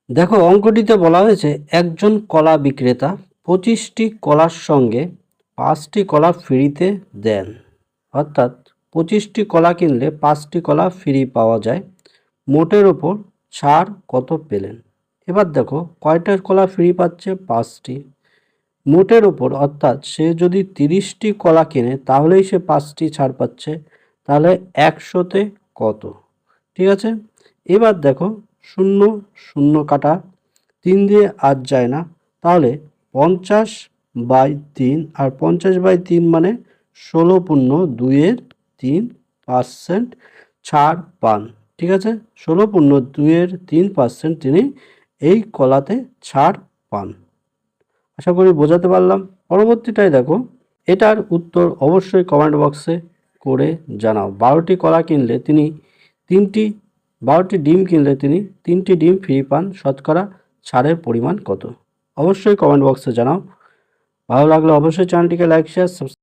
দেখো অঙ্কটিতে বলা হয়েছে একজন কলা বিক্রেতা 25টি কলার সঙ্গে 5টি কলা ফ্রিতে দেন। অর্থাৎ 25টি কলা কিনলে 5টি কলা ফ্রি পাওয়া যায়। মোটের ওপর ছাড় কত পেলেন? এবার দেখো কয়টা কলা ফ্রি পাচ্ছে? 5টি। মোটের ওপর অর্থাৎ সে যদি 30টি কলা কেনে তাহলেই সে 5টি ছাড় পাচ্ছে। তাহলে 100তে কত? ঠিক আছে, এবার দেখো শূন্য শূন্য কাটা, 3 দিয়ে আজ যায় না, তাহলে 50/3, আর 50/3 মানে 16.2% ছাড় পান। ঠিক আছে, 16.2% তিনি এই কলাতে ছাড় পান। আশা করি বোঝাতে পারলাম। পরবর্তীটাই দেখো, এটার উত্তর অবশ্যই কমেন্ট বক্সে করে জানাও। 12টি কলা কিনলে তিনি 3টি 12টি ডিম কিনলে তিনি 3টি ডিম ফ্রি পান, শতকরা ছাড়ের পরিমাণ কত? অবশ্যই কমেন্ট বক্সে জানাও। ভালো লাগলে অবশ্যই চ্যানেলটিকে লাইক শেয়ার সাবস্ক্রাইব